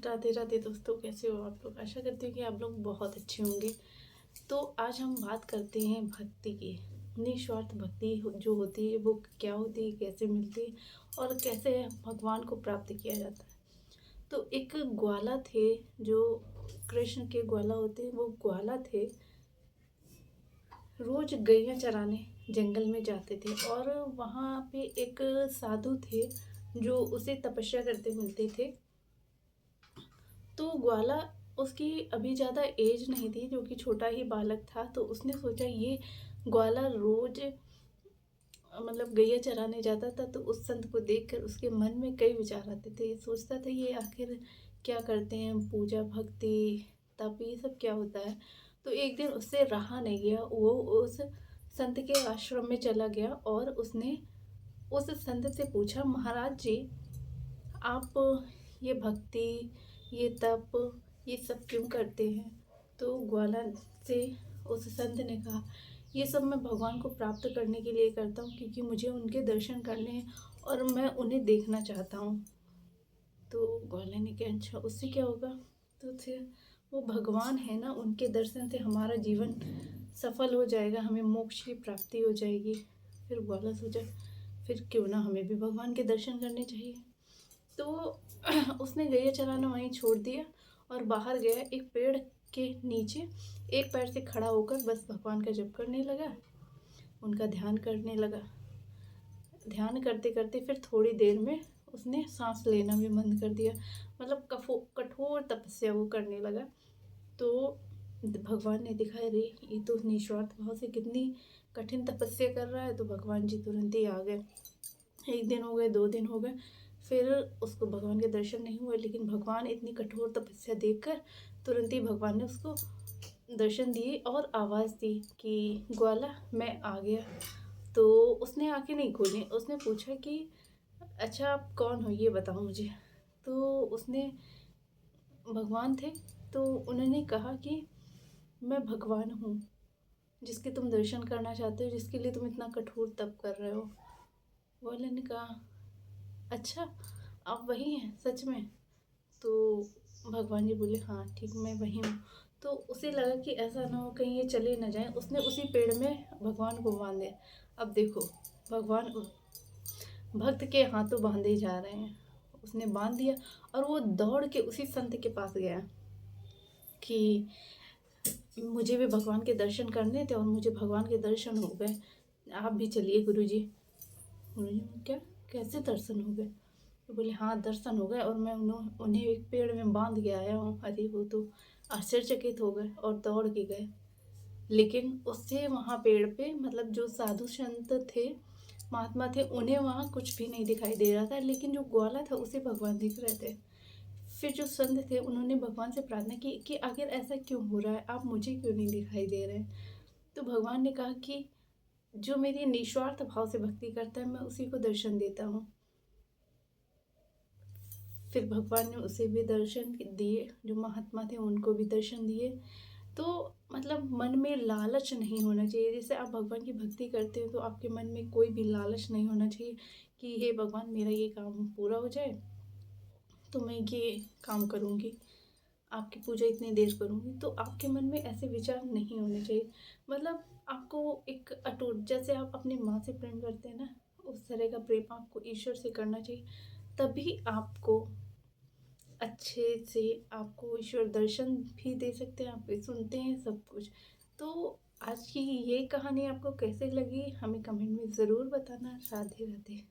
राधे राधे दोस्तों, कैसे हो आप लोग। आशा करती हूँ कि आप लोग बहुत अच्छे होंगे। तो आज हम बात करते हैं भक्ति की। निस्वार्थ भक्ति जो होती है वो क्या होती है, कैसे मिलती है और कैसे भगवान को प्राप्त किया जाता है। तो एक ग्वाला थे, जो कृष्ण के ग्वाला होते हैं, वो ग्वाला थे। रोज गैया चराने जंगल में जाते थे और वहाँ पे एक साधु थे जो उसे तपस्या करते मिलते थे। तो ग्वाला, उसकी अभी ज़्यादा एज नहीं थी, जो कि छोटा ही बालक था। तो उसने सोचा ये ग्वाला रोज मतलब गैया चराने जाता था, तो उस संत को देखकर उसके मन में कई विचार आते थे। सोचता था ये आखिर क्या करते हैं, पूजा भक्ति तप ये सब क्या होता है। तो एक दिन उससे रहा नहीं गया, वो उस संत के आश्रम में चला गया और उसने उस संत से पूछा, महाराज जी आप ये भक्ति ये तप ये सब क्यों करते हैं। तो ग्वाला से उस संत ने कहा, ये सब मैं भगवान को प्राप्त करने के लिए करता हूँ, क्योंकि मुझे उनके दर्शन करने हैं और मैं उन्हें देखना चाहता हूँ। तो ग्वाला ने कहा, अच्छा उससे क्या होगा। तो फिर वो भगवान है ना, उनके दर्शन से हमारा जीवन सफल हो जाएगा, हमें मोक्ष की प्राप्ति हो जाएगी। फिर ग्वाला सोचा, फिर क्यों ना हमें भी भगवान के दर्शन करने चाहिए। तो उसने गैया चराना वहीं छोड़ दिया और बाहर गया, एक पेड़ के नीचे एक पैर से खड़ा होकर बस भगवान का जप करने लगा, उनका ध्यान करने लगा। ध्यान करते करते फिर थोड़ी देर में उसने सांस लेना भी बंद कर दिया, मतलब कठोर तपस्या वो करने लगा। तो भगवान ने देखा, अरे ये तो निस्वार्थ भाव से कितनी कठिन तपस्या कर रहा है। तो भगवान जी तुरंत ही आ गए। एक दिन हो गए, 2 दिन हो गए, फिर उसको भगवान के दर्शन नहीं हुए। लेकिन भगवान इतनी कठोर तपस्या देखकर तुरंत ही भगवान ने उसको दर्शन दिए और आवाज़ दी कि ग्वाला मैं आ गया। तो उसने आंखें नहीं खोली, उसने पूछा कि अच्छा आप कौन हो, ये बताओ मुझे। तो उसने, भगवान थे, तो उन्होंने कहा कि मैं भगवान हूँ जिसके तुम दर्शन करना चाहते हो, जिसके लिए तुम इतना कठोर तप कर रहे हो। ग्वाला ने कहा, अच्छा आप वही हैं सच में। तो भगवान जी बोले, हाँ ठीक मैं वही हूँ। तो उसे लगा कि ऐसा ना हो कहीं ये चले ना जाएं, उसने उसी पेड़ में भगवान को बांध दिया। अब देखो, भगवान भक्त के हाथों बांधे जा रहे हैं। उसने बांध दिया और वो दौड़ के उसी संत के पास गया कि मुझे भी भगवान के दर्शन करने थे और मुझे भगवान के दर्शन हो गए, आप भी चलिए गुरुजी। गुरुजी क्या, कैसे दर्शन हो गए। तो बोले, हाँ दर्शन हो गए और मैं उन्हें एक पेड़ में बांध के आया हूँ। अरे वो तो आश्चर्यचकित हो गए और दौड़ के गए। लेकिन उससे वहाँ पेड़ पे, मतलब जो साधु संत थे, महात्मा थे, उन्हें वहाँ कुछ भी नहीं दिखाई दे रहा था, लेकिन जो ग्वाला था उसे भगवान दिख रहे थे। फिर जो संत थे उन्होंने भगवान से प्रार्थना की कि आखिर ऐसा क्यों हो रहा है, आप मुझे क्यों नहीं दिखाई दे रहे। तो भगवान ने कहा कि जो मेरी निस्वार्थ भाव से भक्ति करता है मैं उसी को दर्शन देता हूँ। फिर भगवान ने उसे भी दर्शन दिए, जो महात्मा थे उनको भी दर्शन दिए। तो मतलब मन में लालच नहीं होना चाहिए। जैसे आप भगवान की भक्ति करते हो तो आपके मन में कोई भी लालच नहीं होना चाहिए कि हे भगवान मेरा ये काम पूरा हो जाए तो मैं ये काम करूँगी, आपकी पूजा इतनी देर करूँगी। तो आपके मन में ऐसे विचार नहीं होने चाहिए। मतलब आपको एक अटूट, जैसे आप अपनी माँ से प्रेम करते हैं ना, उस तरह का प्रेम आपको ईश्वर से करना चाहिए। तभी आपको अच्छे से, आपको ईश्वर दर्शन भी दे सकते हैं, आप सुनते हैं सब कुछ। तो आज की ये कहानी आपको कैसे लगी हमें कमेंट में ज़रूर बताना। राधे राधे।